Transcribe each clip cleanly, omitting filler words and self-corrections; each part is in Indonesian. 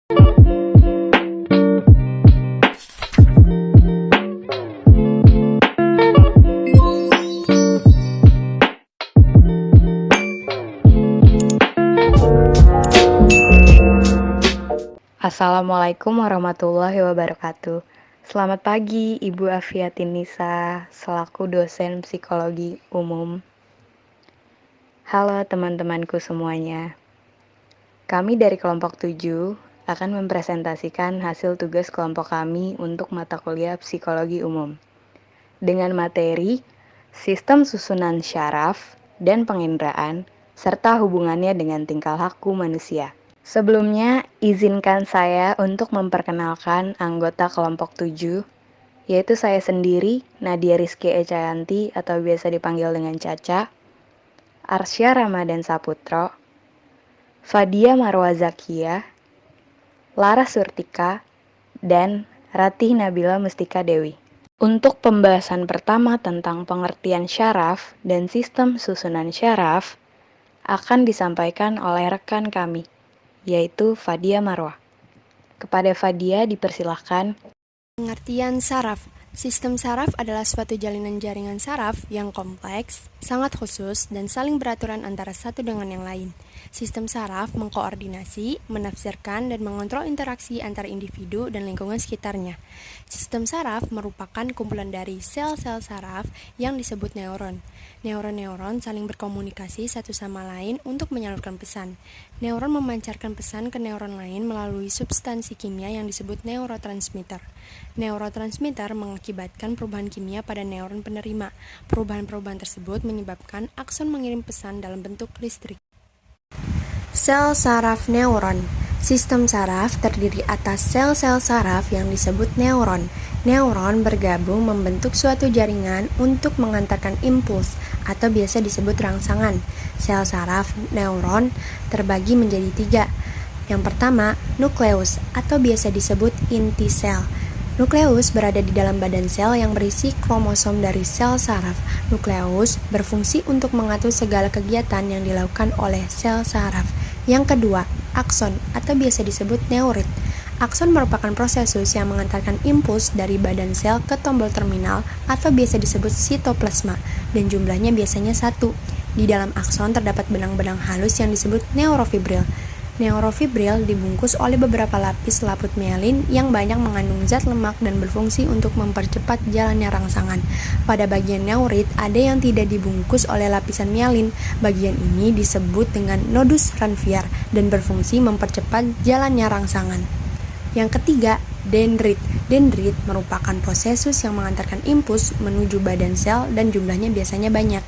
Assalamualaikum warahmatullahi wabarakatuh. Selamat pagi Ibu Afiatin Nisa, selaku dosen psikologi umum. Halo teman-temanku semuanya. Kami dari kelompok 7 akan mempresentasikan hasil tugas kelompok kami untuk mata kuliah psikologi umum. Dengan materi sistem susunan syaraf dan penginderaan, serta hubungannya dengan tingkah laku manusia. Sebelumnya, izinkan saya untuk memperkenalkan anggota kelompok 7, yaitu saya sendiri, Nadia Rizky Ecayanti atau biasa dipanggil dengan Caca, Arsya Ramadan Saputro, Fadia Marwa Zakia, Lara Surtika, dan Ratih Nabila Mustika Dewi. Untuk pembahasan pertama tentang pengertian syaraf dan sistem susunan syaraf akan disampaikan oleh rekan kami, yaitu Fadia Marwa. Kepada Fadia dipersilahkan. Pengertian saraf. Sistem saraf adalah suatu jalinan jaringan saraf yang kompleks, sangat khusus, dan saling beraturan antara satu dengan yang lain. Sistem saraf mengkoordinasi, menafsirkan, dan mengontrol interaksi antara individu dan lingkungan sekitarnya. Sistem saraf merupakan kumpulan dari sel-sel saraf yang disebut neuron. Neuron-neuron saling berkomunikasi satu sama lain untuk menyalurkan pesan. Neuron memancarkan pesan ke neuron lain melalui substansi kimia yang disebut neurotransmitter. Neurotransmitter mengakibatkan perubahan kimia pada neuron penerima. Perubahan-perubahan tersebut menyebabkan akson mengirim pesan dalam bentuk listrik. Sel saraf neuron. Sistem saraf terdiri atas sel-sel saraf yang disebut neuron. Neuron bergabung membentuk suatu jaringan untuk mengantarkan impuls atau biasa disebut rangsangan. Sel saraf neuron terbagi menjadi 3. Yang pertama, nukleus atau biasa disebut inti sel. Nukleus berada di dalam badan sel yang berisi kromosom dari sel saraf. Nukleus berfungsi untuk mengatur segala kegiatan yang dilakukan oleh sel saraf. Yang kedua, akson atau biasa disebut neurit. Akson merupakan prosesus yang mengantarkan impuls dari badan sel ke tombol terminal atau biasa disebut sitoplasma dan jumlahnya biasanya 1. Di dalam akson terdapat benang-benang halus yang disebut neurofibril. Neurofibril dibungkus oleh beberapa lapis selaput mielin yang banyak mengandung zat lemak dan berfungsi untuk mempercepat jalannya rangsangan. Pada bagian neurit ada yang tidak dibungkus oleh lapisan mielin. Bagian ini disebut dengan nodus Ranvier dan berfungsi mempercepat jalannya rangsangan. Yang ketiga, dendrit. Dendrit merupakan prosesus yang mengantarkan impuls menuju badan sel dan jumlahnya biasanya banyak.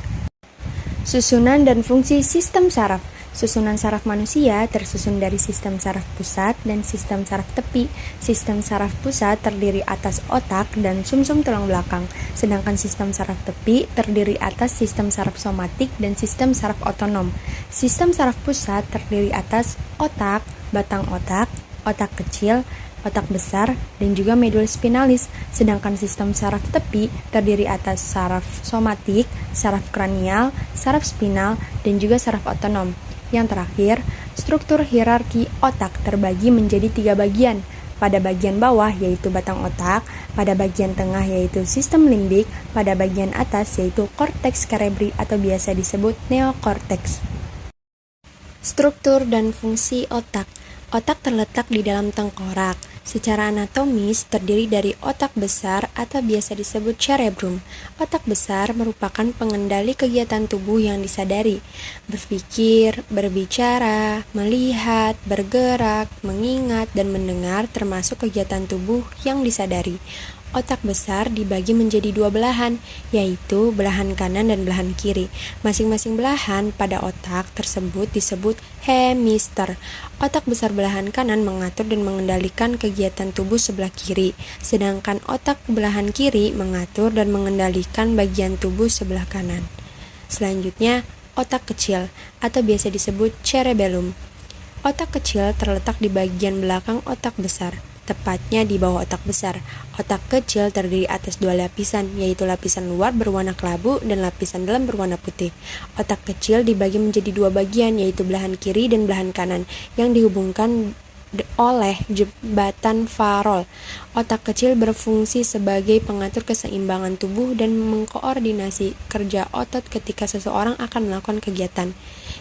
Susunan dan fungsi sistem saraf. Susunan saraf manusia tersusun dari sistem saraf pusat dan sistem saraf tepi. Sistem saraf pusat terdiri atas otak dan sumsum tulang belakang, sedangkan sistem saraf tepi terdiri atas sistem saraf somatik dan sistem saraf otonom. Sistem saraf pusat terdiri atas otak, batang otak, otak kecil, otak besar, dan juga medul spinalis, sedangkan sistem saraf tepi terdiri atas saraf somatik, saraf kranial, saraf spinal, dan juga saraf otonom. Yang terakhir, struktur hierarki otak terbagi menjadi 3 bagian. Pada bagian bawah yaitu batang otak, pada bagian tengah yaitu sistem limbik, pada bagian atas yaitu korteks cerebri atau biasa disebut neokorteks. Struktur dan fungsi otak. Otak terletak di dalam tengkorak. Secara anatomis terdiri dari otak besar atau biasa disebut cerebrum. Otak besar merupakan pengendali kegiatan tubuh yang disadari. Berpikir, berbicara, melihat, bergerak, mengingat, dan mendengar termasuk kegiatan tubuh yang disadari. Otak besar dibagi menjadi 2 belahan, yaitu belahan kanan dan belahan kiri. Masing-masing belahan pada otak tersebut disebut hemisfer. Otak besar belahan kanan mengatur dan mengendalikan kegiatan tubuh sebelah kiri, sedangkan otak belahan kiri mengatur dan mengendalikan bagian tubuh sebelah kanan. Selanjutnya, otak kecil atau biasa disebut cerebellum. Otak kecil terletak di bagian belakang otak besar, tepatnya di bawah otak besar. Otak kecil terdiri atas 2 lapisan, yaitu lapisan luar berwarna kelabu dan lapisan dalam berwarna putih. Otak kecil dibagi menjadi 2 bagian, yaitu belahan kiri dan belahan kanan, yang dihubungkan oleh jembatan farol. Otak kecil berfungsi sebagai pengatur keseimbangan tubuh dan mengkoordinasi kerja otot ketika seseorang akan melakukan kegiatan.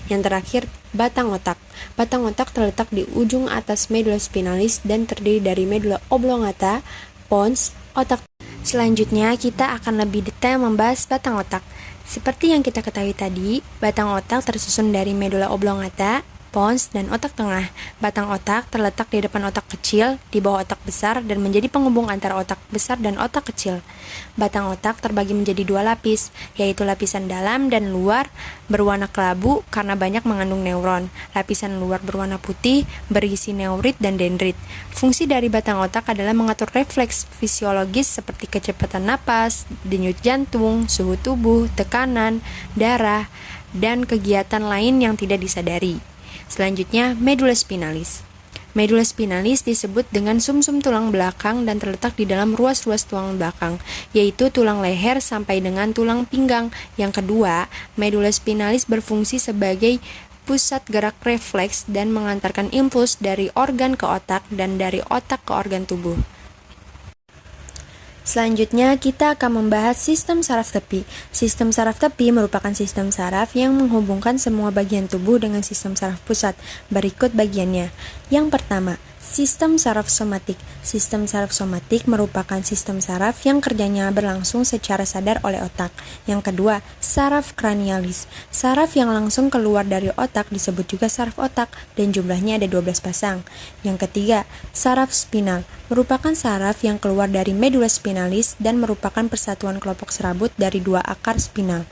Yang terakhir, batang otak. Batang otak terletak di ujung atas medula spinalis dan terdiri dari medula oblongata, pons, otak. Selanjutnya, kita akan lebih detail membahas batang otak. Seperti yang kita ketahui tadi, batang otak tersusun dari medula oblongata, pons, dan otak tengah. Batang otak terletak di depan otak kecil, di bawah otak besar, dan menjadi penghubung antara otak besar dan otak kecil. Batang otak terbagi menjadi dua lapis, yaitu lapisan dalam dan luar berwarna kelabu karena banyak mengandung neuron. Lapisan luar berwarna putih, berisi neurit dan dendrit. Fungsi dari batang otak adalah mengatur refleks fisiologis seperti kecepatan napas, denyut jantung, suhu tubuh, tekanan, darah, dan kegiatan lain yang tidak disadari. Selanjutnya, medula spinalis. Medula spinalis disebut dengan sumsum tulang belakang dan terletak di dalam ruas-ruas tulang belakang, yaitu tulang leher sampai dengan tulang pinggang. Yang kedua, medula spinalis berfungsi sebagai pusat gerak refleks dan mengantarkan impuls dari organ ke otak dan dari otak ke organ tubuh. Selanjutnya, kita akan membahas sistem saraf tepi. Sistem saraf tepi merupakan sistem saraf yang menghubungkan semua bagian tubuh dengan sistem saraf pusat. Berikut bagiannya. Yang pertama, sistem saraf somatik. Sistem saraf somatik merupakan sistem saraf yang kerjanya berlangsung secara sadar oleh otak. Yang kedua, saraf kranialis. Saraf yang langsung keluar dari otak disebut juga saraf otak dan jumlahnya ada 12 pasang. Yang ketiga, saraf spinal. Merupakan saraf yang keluar dari medula spinalis dan merupakan persatuan kelompok serabut dari dua akar spinal.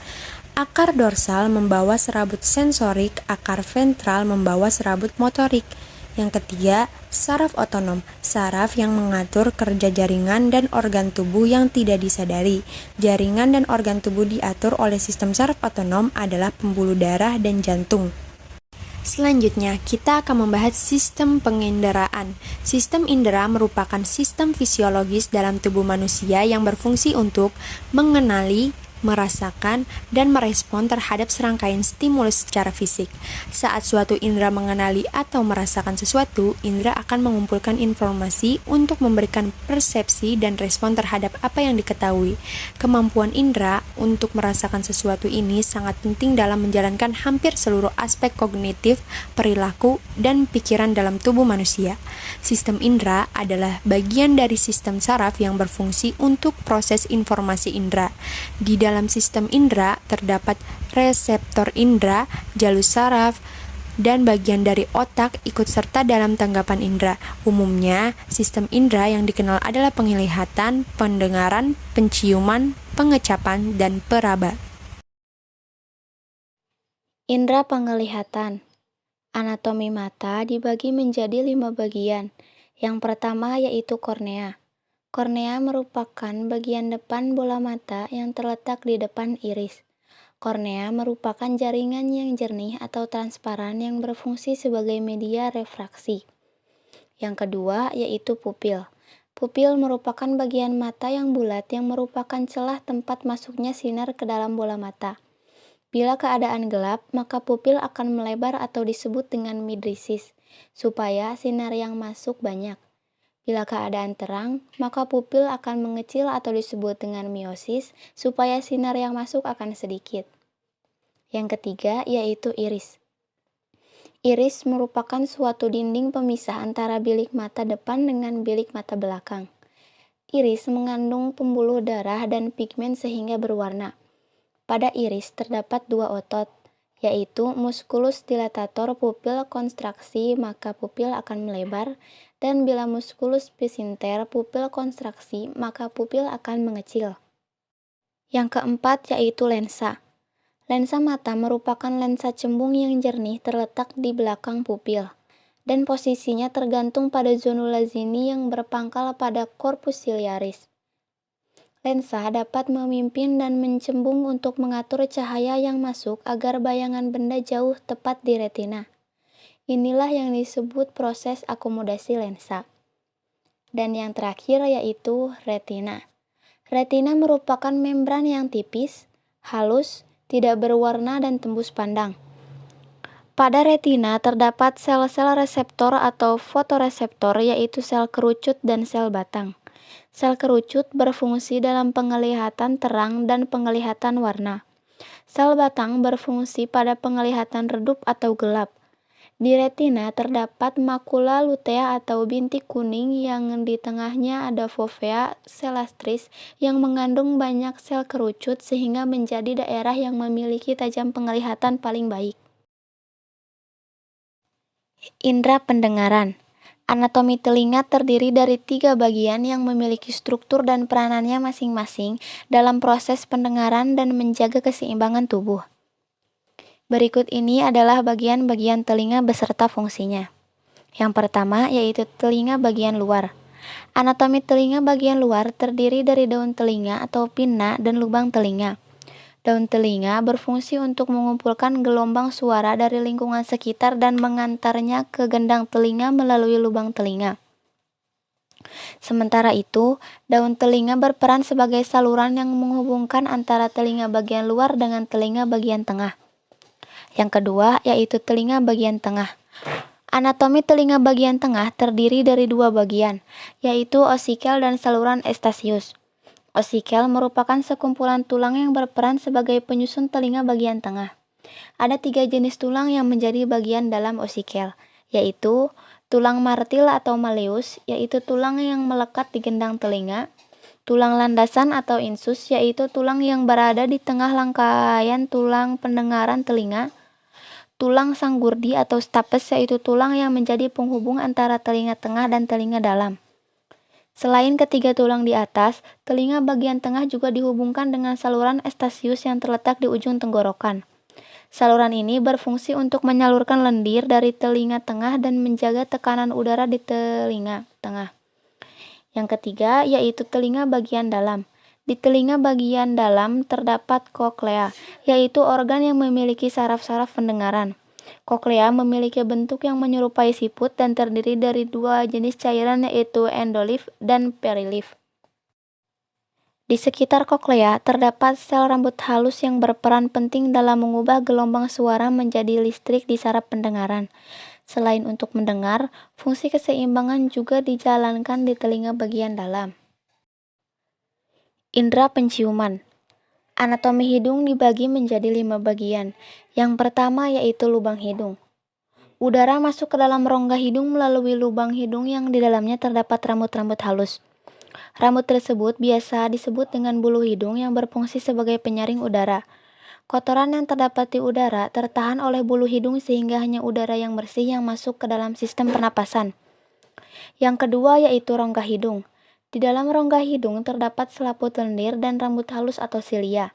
Akar dorsal membawa serabut sensorik, akar ventral membawa serabut motorik. Yang ketiga, saraf otonom, saraf yang mengatur kerja jaringan dan organ tubuh yang tidak disadari. Jaringan dan organ tubuh diatur oleh sistem saraf otonom adalah pembuluh darah dan jantung. Selanjutnya, kita akan membahas sistem pengendaraan. Sistem indera merupakan sistem fisiologis dalam tubuh manusia yang berfungsi untuk mengenali, merasakan, dan merespon terhadap serangkaian stimulus secara fisik. Saat suatu indera mengenali atau merasakan sesuatu, indera akan mengumpulkan informasi untuk memberikan persepsi dan respon terhadap apa yang diketahui. Kemampuan indera untuk merasakan sesuatu ini sangat penting dalam menjalankan hampir seluruh aspek kognitif, perilaku, dan pikiran dalam tubuh manusia. Sistem indera adalah bagian dari sistem saraf yang berfungsi untuk proses informasi indera. Di dalam sistem indera terdapat reseptor indera, jalur saraf, dan bagian dari otak ikut serta dalam tanggapan indera. Umumnya, sistem indera yang dikenal adalah penglihatan, pendengaran, penciuman, pengecapan, dan peraba. Indera penglihatan. Anatomi mata dibagi menjadi 5 bagian. Yang pertama yaitu kornea. Kornea merupakan bagian depan bola mata yang terletak di depan iris. Kornea merupakan jaringan yang jernih atau transparan yang berfungsi sebagai media refraksi. Yang kedua yaitu pupil. Pupil merupakan bagian mata yang bulat yang merupakan celah tempat masuknya sinar ke dalam bola mata. Bila keadaan gelap, maka pupil akan melebar atau disebut dengan midrisis, supaya sinar yang masuk banyak. Bila keadaan terang, maka pupil akan mengecil atau disebut dengan miosis, supaya sinar yang masuk akan sedikit. Yang ketiga yaitu iris. Iris merupakan suatu dinding pemisah antara bilik mata depan dengan bilik mata belakang. Iris mengandung pembuluh darah dan pigmen sehingga berwarna. Pada iris terdapat dua otot, yaitu musculus dilatator pupil konstraksi maka pupil akan melebar, dan bila musculus picinter pupil konstraksi maka pupil akan mengecil. Yang keempat yaitu lensa. Lensa mata merupakan lensa cembung yang jernih terletak di belakang pupil, dan posisinya tergantung pada zonula zini yang berpangkal pada corpus ciliaris. Lensa dapat memimpin dan mencembung untuk mengatur cahaya yang masuk agar bayangan benda jauh tepat di retina. Inilah yang disebut proses akomodasi lensa. Dan yang terakhir yaitu retina. Retina merupakan membran yang tipis, halus, tidak berwarna dan tembus pandang. Pada retina terdapat sel-sel reseptor atau fotoreseptor, yaitu sel kerucut dan sel batang. Sel kerucut berfungsi dalam penglihatan terang dan penglihatan warna. Sel batang berfungsi pada penglihatan redup atau gelap. Di retina terdapat makula lutea atau bintik kuning yang di tengahnya ada fovea selastris yang mengandung banyak sel kerucut sehingga menjadi daerah yang memiliki tajam penglihatan paling baik. Indra pendengaran. Anatomi telinga terdiri dari 3 bagian yang memiliki struktur dan peranannya masing-masing dalam proses pendengaran dan menjaga keseimbangan tubuh. Berikut ini adalah bagian-bagian telinga beserta fungsinya. Yang pertama yaitu telinga bagian luar. Anatomi telinga bagian luar terdiri dari daun telinga atau pinna dan lubang telinga. Daun telinga berfungsi untuk mengumpulkan gelombang suara dari lingkungan sekitar dan mengantarnya ke gendang telinga melalui lubang telinga. Sementara itu, daun telinga berperan sebagai saluran yang menghubungkan antara telinga bagian luar dengan telinga bagian tengah. Yang kedua yaitu telinga bagian tengah. Anatomi telinga bagian tengah terdiri dari 2 bagian, yaitu osikel dan saluran Eustachius. Osikel merupakan sekumpulan tulang yang berperan sebagai penyusun telinga bagian tengah. Ada 3 jenis tulang yang menjadi bagian dalam osikel, yaitu tulang martil atau malleus, yaitu tulang yang melekat di gendang telinga, tulang landasan atau insus, yaitu tulang yang berada di tengah rangkaian tulang pendengaran telinga, tulang sanggurdi atau stapes, yaitu tulang yang menjadi penghubung antara telinga tengah dan telinga dalam. Selain ketiga tulang di atas, telinga bagian tengah juga dihubungkan dengan saluran Eustachius yang terletak di ujung tenggorokan. Saluran ini berfungsi untuk menyalurkan lendir dari telinga tengah dan menjaga tekanan udara di telinga tengah. Yang ketiga yaitu telinga bagian dalam. Di telinga bagian dalam terdapat koklea, yaitu organ yang memiliki saraf-saraf pendengaran. Koklea memiliki bentuk yang menyerupai siput dan terdiri dari 2 jenis cairan yaitu endolif dan perilif. Di sekitar koklea terdapat sel rambut halus yang berperan penting dalam mengubah gelombang suara menjadi listrik di saraf pendengaran. Selain untuk mendengar, fungsi keseimbangan juga dijalankan di telinga bagian dalam. Indra penciuman. Anatomi hidung dibagi menjadi 5 bagian. Yang pertama yaitu lubang hidung. Udara masuk ke dalam rongga hidung melalui lubang hidung yang di dalamnya terdapat rambut-rambut halus. Rambut tersebut biasa disebut dengan bulu hidung yang berfungsi sebagai penyaring udara. Kotoran yang terdapat di udara tertahan oleh bulu hidung sehingga hanya udara yang bersih yang masuk ke dalam sistem pernapasan. Yang kedua yaitu rongga hidung. Di dalam rongga hidung terdapat selaput lendir dan rambut halus atau silia.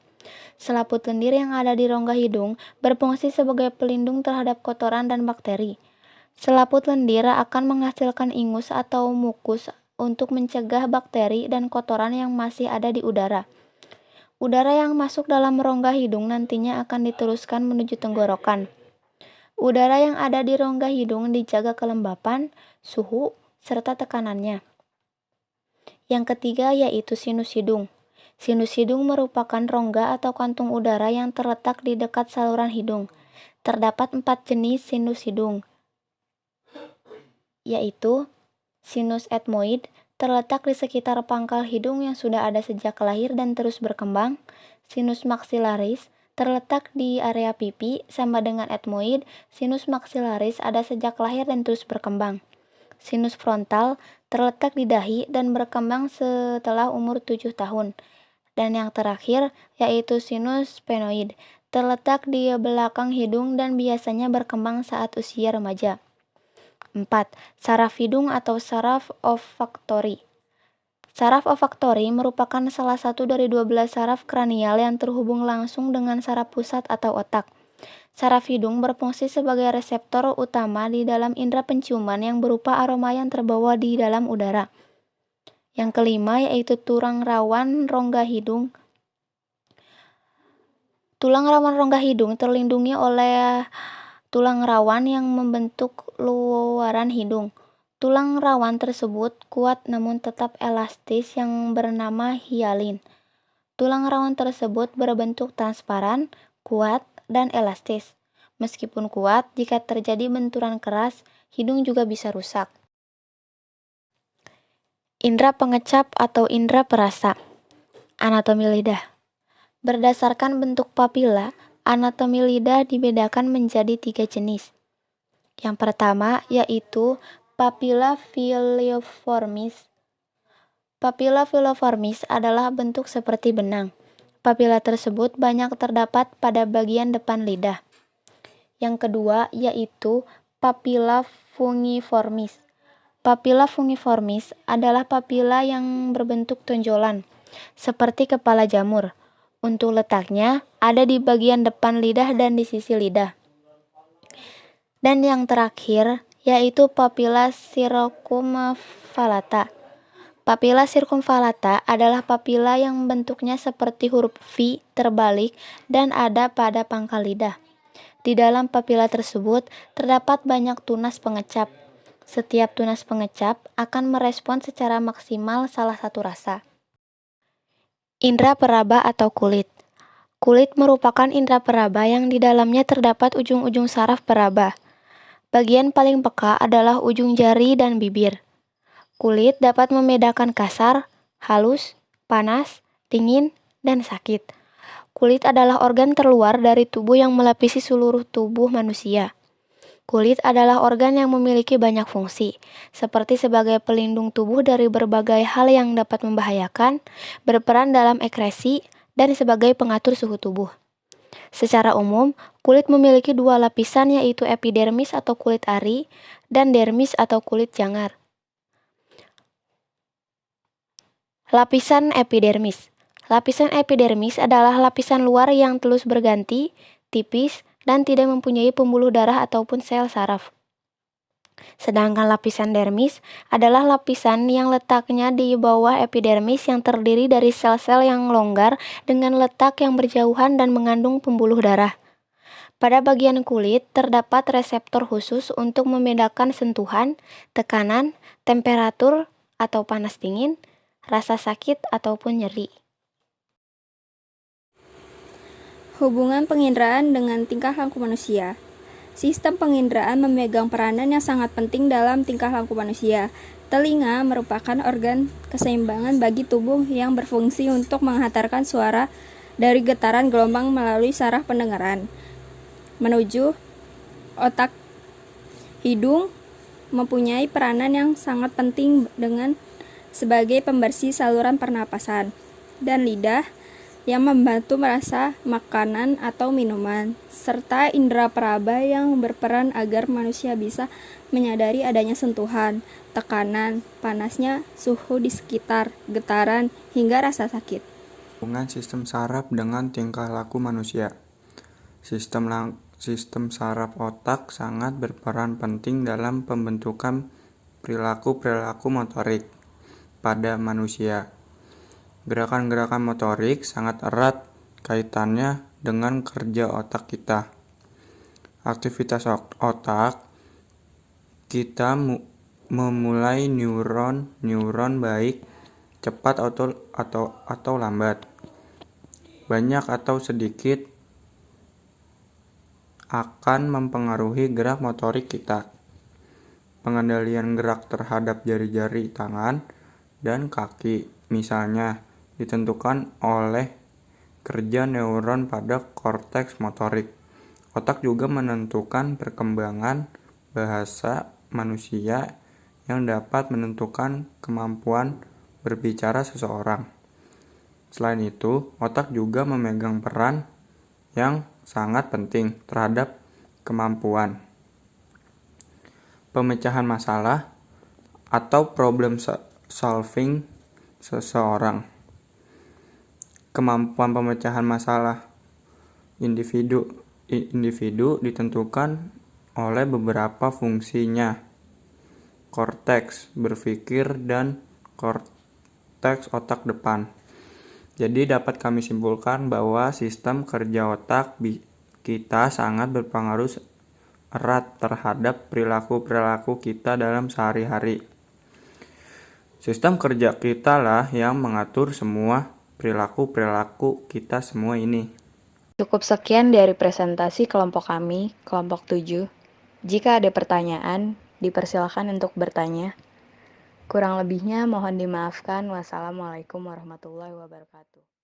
Selaput lendir yang ada di rongga hidung berfungsi sebagai pelindung terhadap kotoran dan bakteri. Selaput lendir akan menghasilkan ingus atau mukus untuk mencegah bakteri dan kotoran yang masih ada di udara. Udara yang masuk dalam rongga hidung nantinya akan diteruskan menuju tenggorokan. Udara yang ada di rongga hidung dijaga kelembapan, suhu, serta tekanannya. Yang ketiga yaitu sinus hidung. Sinus hidung merupakan rongga atau kantung udara yang terletak di dekat saluran hidung. Terdapat 4 jenis sinus hidung, yaitu sinus etmoid, terletak di sekitar pangkal hidung yang sudah ada sejak lahir dan terus berkembang. Sinus maxillaris, terletak di area pipi, sama dengan etmoid. Sinus maxillaris ada sejak lahir dan terus berkembang. Sinus frontal terletak di dahi dan berkembang setelah umur 7 tahun. Dan yang terakhir yaitu sinus sphenoid, terletak di belakang hidung dan biasanya berkembang saat usia remaja. 4. Saraf hidung atau saraf olfaktori. Saraf olfaktori merupakan salah satu dari 12 saraf kranial yang terhubung langsung dengan saraf pusat atau otak. Saraf hidung berfungsi sebagai reseptor utama di dalam indera penciuman yang berupa aroma yang terbawa di dalam udara. Yang kelima yaitu tulang rawan rongga hidung. Tulang rawan rongga hidung terlindungi oleh tulang rawan yang membentuk luaran hidung. Tulang rawan tersebut kuat namun tetap elastis yang bernama hialin. Tulang rawan tersebut berbentuk transparan, kuat, dan elastis. Meskipun kuat, jika terjadi benturan keras, hidung juga bisa rusak. Indra pengecap atau indra perasa. Anatomi lidah. Berdasarkan bentuk papila, anatomi lidah dibedakan menjadi 3 jenis. Yang pertama yaitu papila filiformis. Papila filiformis adalah bentuk seperti benang. Papila tersebut banyak terdapat pada bagian depan lidah. Yang kedua yaitu papila fungiformis. Papila fungiformis adalah papila yang berbentuk tonjolan, seperti kepala jamur. Untuk letaknya ada di bagian depan lidah dan di sisi lidah. Dan yang terakhir yaitu papila circumvallata. Papila circumvallata adalah papila yang bentuknya seperti huruf V terbalik dan ada pada pangkal lidah. Di dalam papila tersebut terdapat banyak tunas pengecap. Setiap tunas pengecap akan merespon secara maksimal salah satu rasa. Indra peraba atau kulit. Kulit merupakan indra peraba yang di dalamnya terdapat ujung-ujung saraf peraba. Bagian paling peka adalah ujung jari dan bibir. Kulit dapat membedakan kasar, halus, panas, dingin, dan sakit. Kulit adalah organ terluar dari tubuh yang melapisi seluruh tubuh manusia. Kulit adalah organ yang memiliki banyak fungsi, seperti sebagai pelindung tubuh dari berbagai hal yang dapat membahayakan, berperan dalam ekskresi, dan sebagai pengatur suhu tubuh. Secara umum, kulit memiliki 2 lapisan yaitu epidermis atau kulit ari dan dermis atau kulit jangar. Lapisan epidermis. Lapisan epidermis adalah lapisan luar yang telus berganti, tipis, dan tidak mempunyai pembuluh darah ataupun sel saraf. Sedangkan lapisan dermis adalah lapisan yang letaknya di bawah epidermis yang terdiri dari sel-sel yang longgar dengan letak yang berjauhan dan mengandung pembuluh darah. Pada bagian kulit terdapat reseptor khusus untuk membedakan sentuhan, tekanan, temperatur atau panas dingin, rasa sakit ataupun nyeri. Hubungan penginderaan dengan tingkah laku manusia. Sistem penginderaan memegang peranan yang sangat penting dalam tingkah laku manusia. Telinga merupakan organ keseimbangan bagi tubuh yang berfungsi untuk menghantarkan suara dari getaran gelombang melalui saraf pendengaran menuju otak. Hidung mempunyai peranan yang sangat penting dengan sebagai pembersih saluran pernapasan, dan lidah yang membantu merasa makanan atau minuman, serta indera peraba yang berperan agar manusia bisa menyadari adanya sentuhan, tekanan, panasnya, suhu di sekitar, getaran, hingga rasa sakit. Hubungan sistem saraf dengan tingkah laku manusia. Sistem saraf otak sangat berperan penting dalam pembentukan perilaku motorik pada manusia. Gerakan-gerakan motorik sangat erat kaitannya dengan kerja otak kita. Aktivitas otak kita memulai neuron baik, cepat atau lambat, banyak atau sedikit akan mempengaruhi gerak motorik kita. Pengendalian gerak terhadap jari-jari tangan dan kaki, misalnya, ditentukan oleh kerja neuron pada korteks motorik. Otak juga menentukan perkembangan bahasa manusia yang dapat menentukan kemampuan berbicara seseorang. Selain itu, otak juga memegang peran yang sangat penting terhadap kemampuan pemecahan masalah atau problem solving seseorang. Kemampuan pemecahan masalah individu ditentukan oleh beberapa fungsinya: korteks berpikir dan korteks otak depan. Jadi dapat kami simpulkan bahwa sistem kerja otak kita sangat berpengaruh erat terhadap perilaku kita dalam sehari-hari. Sistem kerja kita lah yang mengatur semua perilaku kita semua ini. Cukup sekian dari presentasi kelompok kami, kelompok 7. Jika ada pertanyaan, dipersilakan untuk bertanya. Kurang lebihnya mohon dimaafkan. Wassalamualaikum warahmatullahi wabarakatuh.